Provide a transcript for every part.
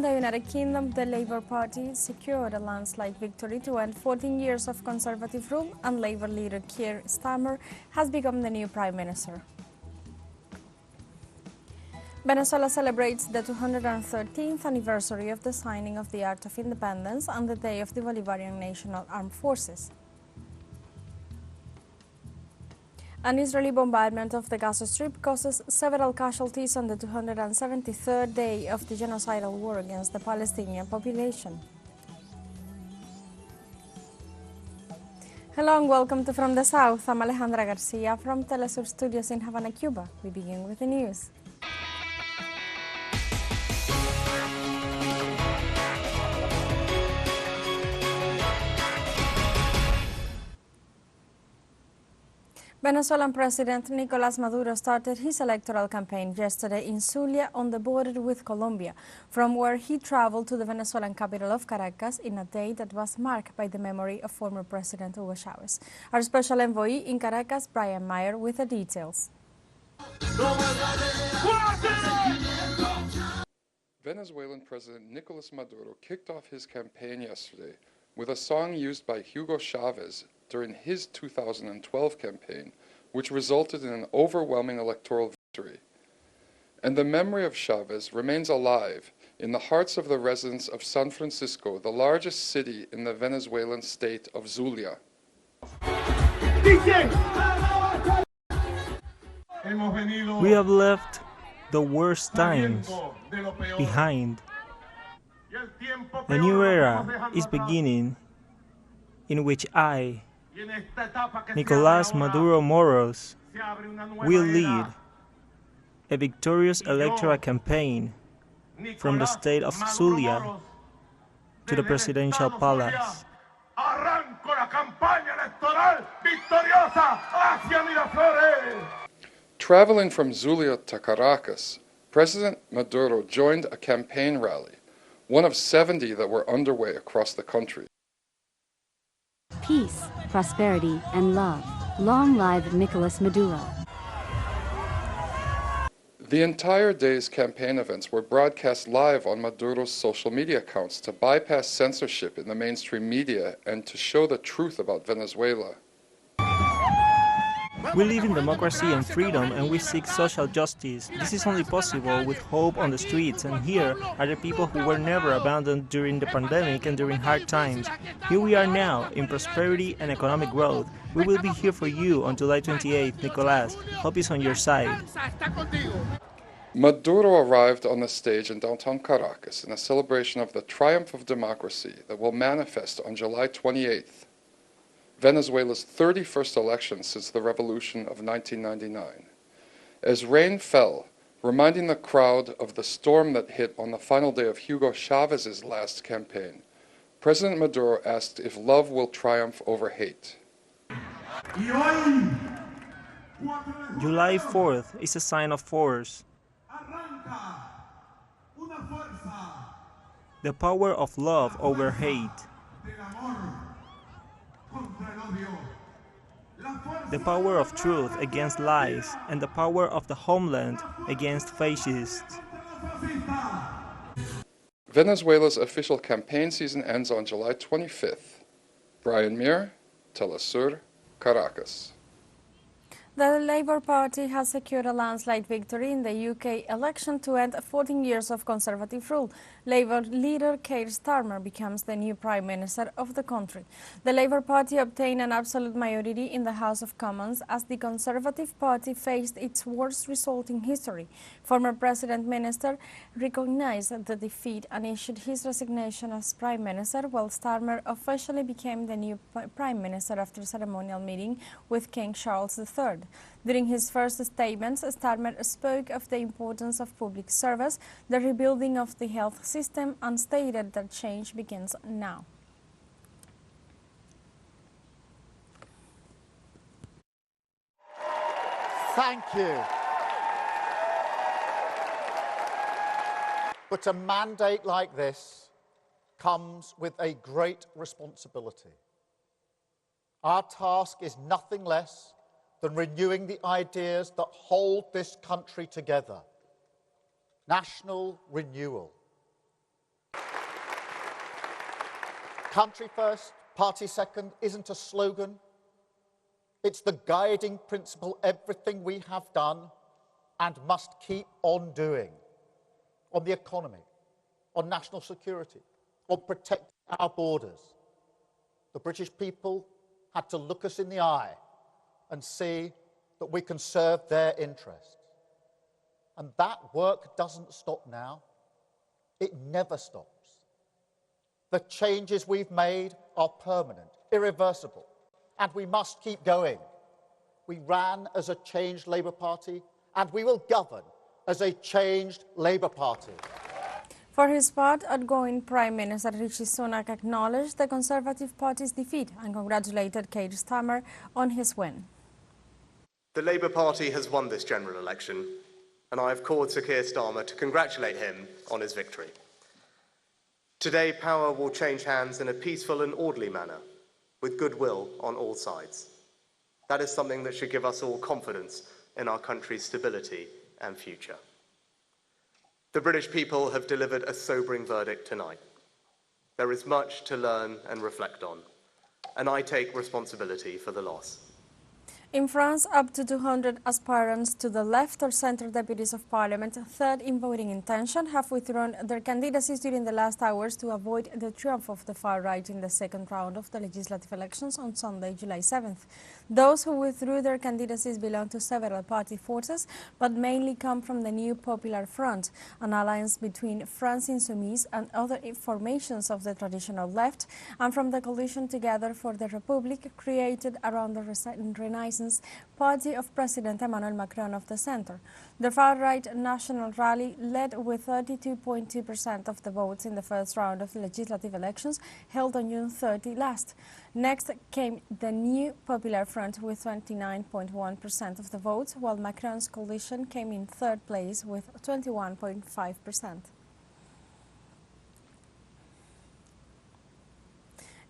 the United Kingdom, the Labour Party secured a landslide victory to end 14 years of Conservative rule, and Labour leader Keir Starmer has become the new Prime Minister. Venezuela celebrates the 213th anniversary of the signing of the Act of Independence and the day of the Bolivarian National Armed Forces. An Israeli bombardment of the Gaza Strip causes several casualties on the 273rd day of the genocidal war against the Palestinian population. Hello and welcome to From the South. I'm Alejandra Garcia from teleSUR Studios in Havana, Cuba. We begin with the news. Venezuelan President Nicolas Maduro started his electoral campaign yesterday in Zulia on the border with Colombia, from where he traveled to the Venezuelan capital of Caracas in a day that was marked by the memory of former President Hugo Chavez. Our special envoy in Caracas, Brian Meyer, with the details. Venezuelan President Nicolas Maduro kicked off his campaign yesterday with a song used by Hugo Chavez during his 2012 campaign, which resulted in an overwhelming electoral victory. And the memory of Chavez remains alive in the hearts of the residents of San Francisco, the largest city in the Venezuelan state of Zulia. We have left the worst times behind. A new era is beginning in which I, Nicolas Maduro Moros, will lead a victorious electoral campaign from the state of Zulia to the presidential palace. Traveling from Zulia to Caracas, President Maduro joined a campaign rally, one of 70 that were underway across the country. Peace, prosperity, and love. Long live Nicolas Maduro. The entire day's campaign events were broadcast live on Maduro's social media accounts to bypass censorship in the mainstream media and to show the truth about Venezuela. We live in democracy and freedom, and we seek social justice. This is only possible with hope on the streets, and here are the people who were never abandoned during the pandemic and during hard times. Here we are now, in prosperity and economic growth. We will be here for you on July 28th, Nicolas. Hope is on your side. Maduro arrived on the stage in downtown Caracas in a celebration of the triumph of democracy that will manifest on July 28th. Venezuela's 31st election since the revolution of 1999. As rain fell, reminding the crowd of the storm that hit on the final day of Hugo Chavez's last campaign, President Maduro asked if love will triumph over hate. July 4th is a sign of force. The power of love over hate. The power of truth against lies, and the power of the homeland against fascists. Venezuela's official campaign season ends on July 25th. Brian Meyer, teleSUR, Caracas. The Labour Party has secured a landslide victory in the UK election to end 14 years of Conservative rule. Labour leader Keir Starmer becomes the new Prime Minister of the country. The Labour Party obtained an absolute majority in the House of Commons as the Conservative Party faced its worst result in history. Former President Minister recognized the defeat and issued his resignation as Prime Minister, while Starmer officially became the new Prime Minister after a ceremonial meeting with King Charles III. During his first statements, Starmer spoke of the importance of public service, the rebuilding of the health system, and stated that change begins now. Thank you. But a mandate like this comes with a great responsibility. Our task is nothing less than renewing the ideas that hold this country together. National renewal. country first, party second isn't a slogan. It's the guiding principle everything we have done and must keep on doing on the economy, on national security, on protecting our borders. The British people had to look us in the eye and see that we can serve their interests. And that work doesn't stop now. It never stops. The changes we've made are permanent, irreversible, and we must keep going. We ran as a changed Labour Party, and we will govern as a changed Labour Party. For his part, outgoing Prime Minister Rishi Sunak acknowledged the Conservative Party's defeat and congratulated Keir Starmer on his win. The Labour Party has won this general election, and I have called Sir Keir Starmer to congratulate him on his victory. Today, power will change hands in a peaceful and orderly manner, with goodwill on all sides. That is something that should give us all confidence in our country's stability and future. The British people have delivered a sobering verdict tonight. There is much to learn and reflect on, and I take responsibility for the loss. In France, up to 200 aspirants to the left or centre deputies of parliament, third in voting intention, have withdrawn their candidacies during the last hours to avoid the triumph of the far right in the second round of the legislative elections on Sunday, July 7th. Those who withdrew their candidacies belong to several party forces, but mainly come from the New Popular Front, an alliance between France Insoumise and other formations of the traditional left, and from the coalition Together for the Republic, created around the Renaissance party of President Emmanuel Macron of the centre. The far-right National Rally led with 32.2% of the votes in the first round of the legislative elections held on June 30 last. Next came the New Popular Front with 29.1% of the votes, while Macron's coalition came in third place with 21.5%.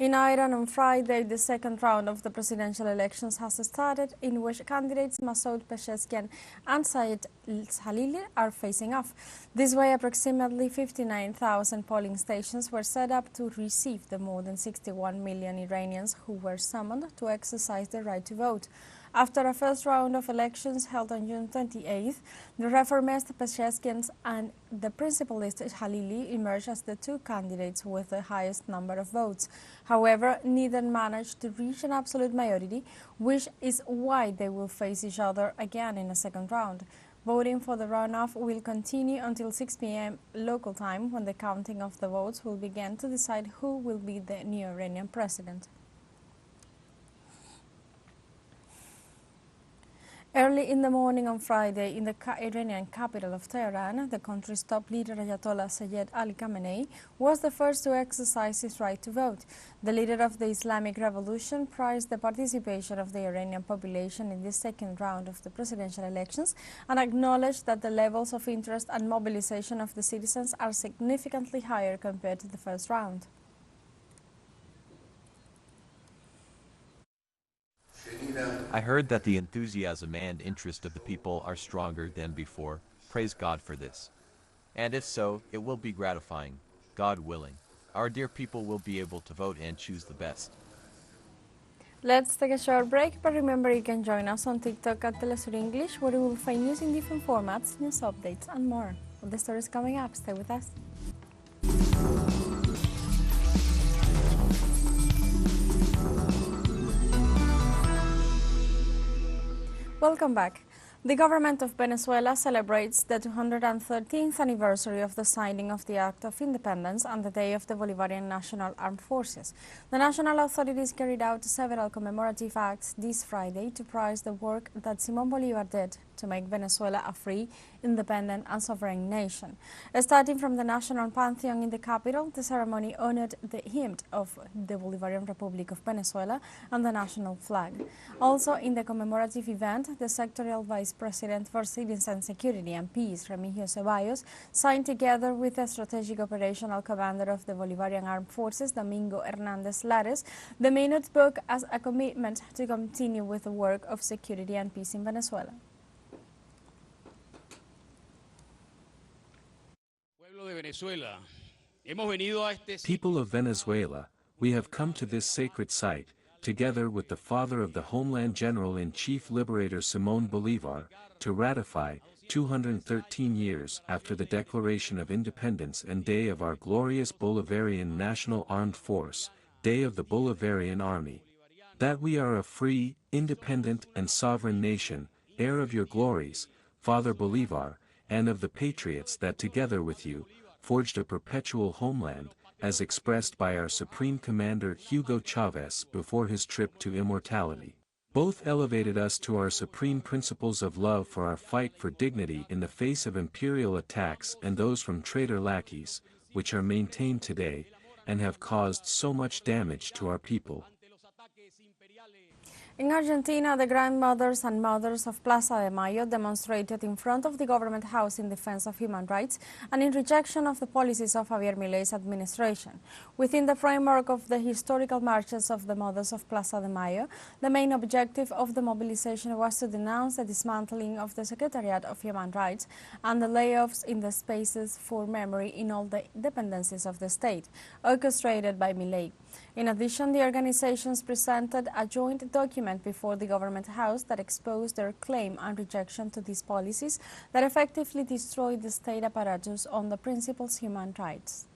In Iran on Friday, the second round of the presidential elections has started, in which candidates Masoud Pezeshkian and Saeed Khalili are facing off. This way, approximately 59,000 polling stations were set up to receive the more than 61 million Iranians who were summoned to exercise their right to vote. After a first round of elections held on June 28th, the reformist Pezeshkian and the principalist Khalili emerged as the two candidates with the highest number of votes. However, neither managed to reach an absolute majority, which is why they will face each other again in a second round. Voting for the runoff will continue until 6 p.m. local time, when the counting of the votes will begin to decide who will be the new Iranian president. Early in the morning on Friday, in the Iranian capital of Tehran, the country's top leader Ayatollah Sayyed Ali Khamenei was the first to exercise his right to vote. The leader of the Islamic Revolution praised the participation of the Iranian population in this second round of the presidential elections and acknowledged that the levels of interest and mobilization of the citizens are significantly higher compared to the first round. I heard that the enthusiasm and interest of the people are stronger than before. Praise God for this. And if so, it will be gratifying, God willing. Our dear people will be able to vote and choose the best. Let's take a short break, but remember you can join us on TikTok at teleSUR English, where you will find news in different formats, news updates and more. All the stories coming up, stay with us. Welcome back. The government of Venezuela celebrates the 213th anniversary of the signing of the Act of Independence and the Day of the Bolivarian National Armed Forces. The national authorities carried out several commemorative acts this Friday to praise the work that Simón Bolívar did to make Venezuela a free, independent and sovereign nation. Starting from the National Pantheon in the capital, the ceremony honored the hymn of the Bolivarian Republic of Venezuela and the national flag. Also in the commemorative event, the sectorial Vice President for Citizen Security and Peace, Remigio Ceballos, signed together with the Strategic Operational Commander of the Bolivarian Armed Forces, Domingo Hernández Lares, the minute book as a commitment to continue with the work of security and peace in Venezuela. People of Venezuela, we have come to this sacred site, together with the father of the Homeland General-in-Chief Liberator Simón Bolívar, to ratify, 213 years after the Declaration of Independence and day of our glorious Bolivarian National Armed Force, day of the Bolivarian Army, that we are a free, independent and sovereign nation, heir of your glories, Father Bolívar, and of the patriots that together with you, forged a perpetual homeland, as expressed by our Supreme Commander Hugo Chavez before his trip to immortality. Both elevated us to our supreme principles of love for our fight for dignity in the face of imperial attacks and those from traitor lackeys, which are maintained today, and have caused so much damage to our people. In Argentina, the grandmothers and mothers of Plaza de Mayo demonstrated in front of the government house in defense of human rights and in rejection of the policies of Javier Milei's administration. Within the framework of the historical marches of the mothers of Plaza de Mayo, the main objective of the mobilization was to denounce the dismantling of the Secretariat of Human Rights and the layoffs in the spaces for memory in all the dependencies of the state, orchestrated by Milei. In addition, the organizations presented a joint document before the government house that exposed their claim and rejection to these policies that effectively destroyed the state apparatus on the principles of human rights.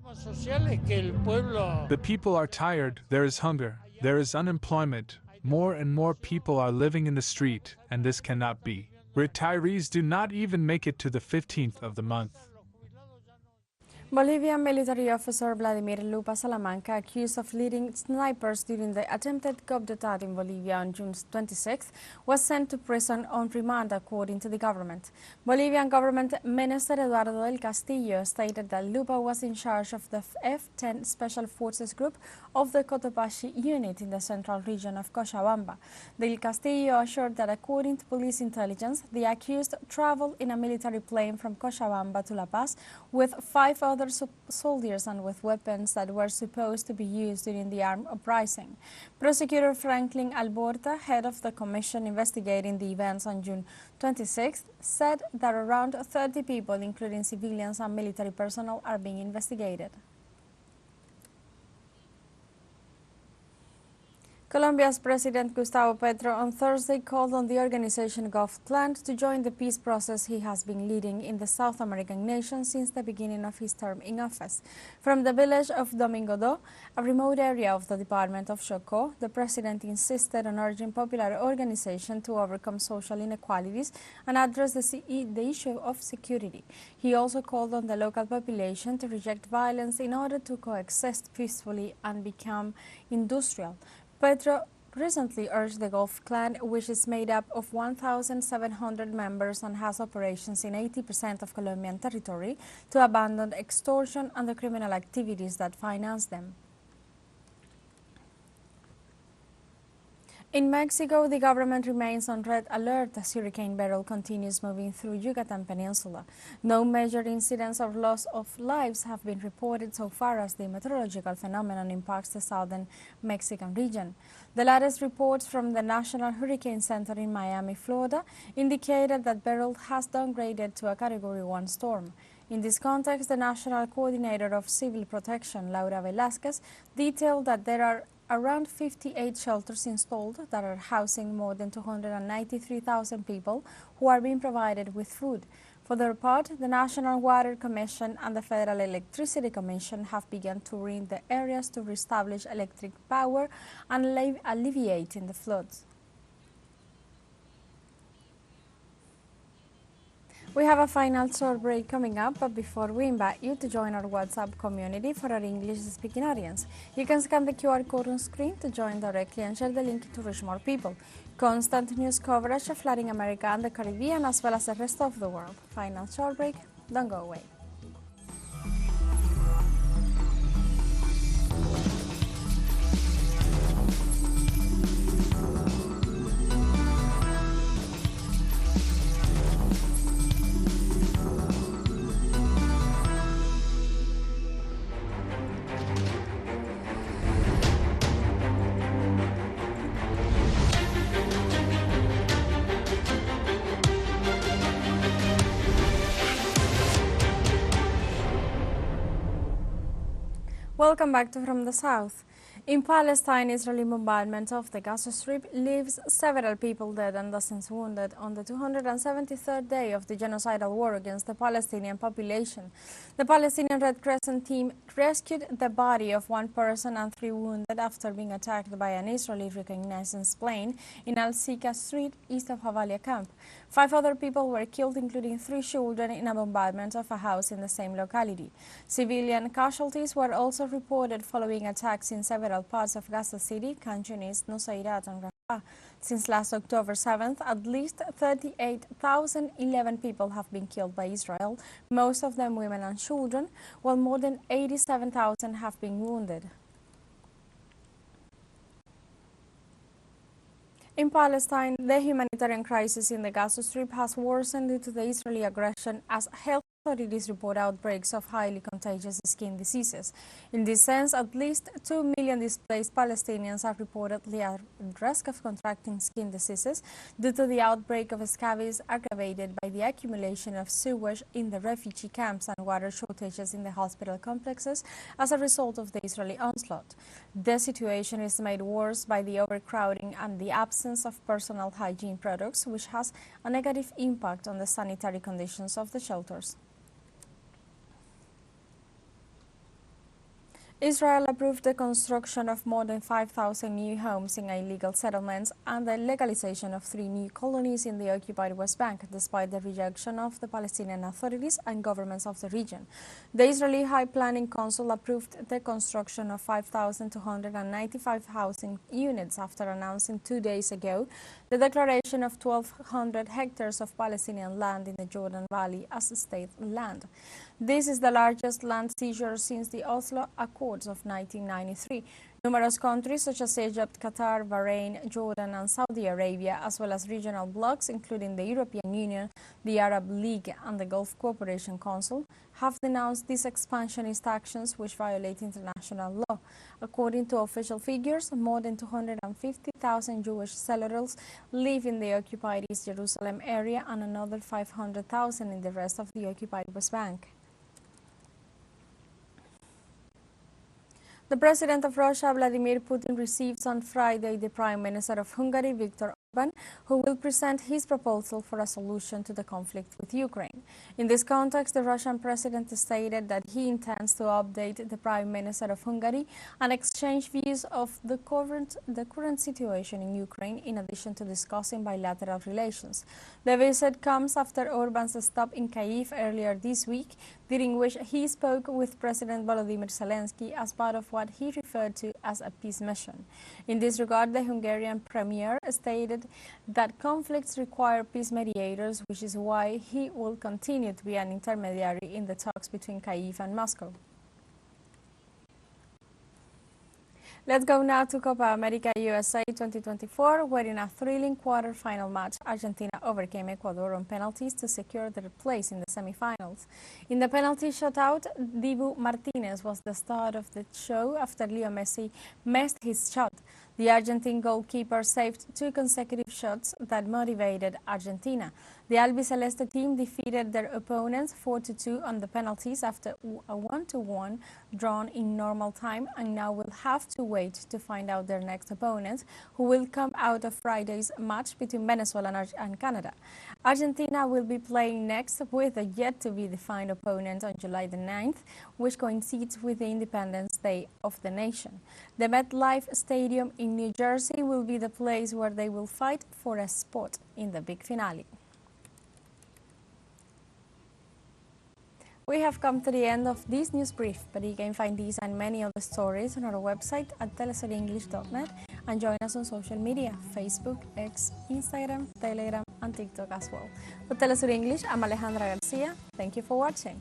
The people are tired, there is hunger, there is unemployment, more and more people are living in the street, and this cannot be. Retirees do not even make it to the 15th of the month. Bolivian military officer Vladimir Lupa Salamanca, accused of leading snipers during the attempted coup d'etat in Bolivia on June 26th, was sent to prison on remand, according to the government. Bolivian government minister Eduardo del Castillo stated that Lupa was in charge of the F-10 Special Forces Group of the Cotopaxi unit in the central region of Cochabamba. Del Castillo assured that according to police intelligence, the accused traveled in a military plane from Cochabamba to La Paz with 5 other soldiers and with weapons that were supposed to be used during the armed uprising. Prosecutor Franklin Alborta, head of the commission investigating the events on June 26th, said that around 30 people, including civilians and military personnel, are being investigated. Colombia's President Gustavo Petro on Thursday called on the organization Gulf Clan to join the peace process he has been leading in the South American nation since the beginning of his term in office. From the village of Domingo Do, a remote area of the department of Chocó, the president insisted on urging popular organization to overcome social inequalities and address the issue of security. He also called on the local population to reject violence in order to coexist peacefully and become industrial. Petro recently urged the Gulf Clan, which is made up of 1,700 members and has operations in 80% of Colombian territory, to abandon extortion and the criminal activities that finance them. In Mexico, the government remains on red alert as Hurricane Beryl continues moving through Yucatan Peninsula. No major incidents or loss of lives have been reported so far as the meteorological phenomenon impacts the southern Mexican region. The latest reports from the National Hurricane Center in Miami, Florida, indicated that Beryl has downgraded to a Category 1 storm. In this context, the National Coordinator of Civil Protection, Laura Velázquez, detailed that there are around 58 shelters installed that are housing more than 293,000 people who are being provided with food. For their part, the National Water Commission and the Federal Electricity Commission have begun touring the areas to reestablish electric power and alleviating the floods. We have a final short break coming up, but before we invite you to join our WhatsApp community for our English-speaking audience. You can scan the QR code on screen to join directly and share the link to reach more people. Constant news coverage of Latin America and the Caribbean, as well as the rest of the world. Final short break. Don't go away. Welcome back to From the South. In Palestine, Israeli bombardment of the Gaza Strip leaves several people dead and dozens wounded on the 273rd day of the genocidal war against the Palestinian population. The Palestinian Red Crescent team rescued the body of one person and 3 wounded after being attacked by an Israeli reconnaissance plane in Al-Sika Street, east of Havalia camp. 5 other people were killed, including 3 children, in a bombardment of a house in the same locality. Civilian casualties were also reported following attacks in several parts of Gaza City, Khan Yunis, Nusayrat and Rafah. Since last October 7th, at least 38,011 people have been killed by Israel, most of them women and children, while more than 87,000 have been wounded. In Palestine, the humanitarian crisis in the Gaza Strip has worsened due to the Israeli aggression as health authorities report outbreaks of highly contagious skin diseases. In this sense, at least 2 million displaced Palestinians are reportedly at risk of contracting skin diseases due to the outbreak of scabies aggravated by the accumulation of sewage in the refugee camps and water shortages in the hospital complexes as a result of the Israeli onslaught. The situation is made worse by the overcrowding and the absence of personal hygiene products, which has a negative impact on the sanitary conditions of the shelters. Israel approved the construction of more than 5,000 new homes in illegal settlements and the legalization of 3 new colonies in the occupied West Bank, despite the rejection of the Palestinian authorities and governments of the region. The Israeli High Planning Council approved the construction of 5,295 housing units after announcing 2 days ago the declaration of 1,200 hectares of Palestinian land in the Jordan Valley as state land. This is the largest land seizure since the Oslo Accords of 1993. Numerous countries such as Egypt, Qatar, Bahrain, Jordan and Saudi Arabia, as well as regional blocs including the European Union, the Arab League and the Gulf Cooperation Council, have denounced these expansionist actions which violate international law. According to official figures, more than 250,000 Jewish settlers live in the occupied East Jerusalem area and another 500,000 in the rest of the occupied West Bank. The President of Russia, Vladimir Putin, receives on Friday the Prime Minister of Hungary, Viktor Orbán, who will present his proposal for a solution to the conflict with Ukraine. In this context, the Russian President stated that he intends to update the Prime Minister of Hungary and exchange views of the current situation in Ukraine, in addition to discussing bilateral relations. The visit comes after Orbán's stop in Kyiv earlier this week, during which he spoke with President Volodymyr Zelensky as part of what he referred to as a peace mission. In this regard, the Hungarian premier stated that conflicts require peace mediators, which is why he will continue to be an intermediary in the talks between Kyiv and Moscow. Let's go now to Copa America USA 2024, where in a thrilling quarter-final match, Argentina overcame Ecuador on penalties to secure their place in the semifinals. In the penalty shootout, Dibu Martinez was the star of the show after Leo Messi missed his shot. The Argentine goalkeeper saved 2 consecutive shots that motivated Argentina. The Albiceleste team defeated their opponents 4-2 on the penalties after a 1-1 drawn in normal time, and now will have to wait to find out their next opponent, who will come out of Friday's match between Venezuela and Canada. Argentina will be playing next with a yet-to-be-defined opponent on July the 9th, which coincides with the Independence Day of the nation. The MetLife Stadium in New Jersey will be the place where they will fight for a spot in the big finale. We have come to the end of this news brief, but you can find these and many other stories on our website at telesurenglish.net and join us on social media, Facebook, X, Instagram, Telegram and TikTok as well. For Telesur English, I'm Alejandra Garcia. Thank you for watching.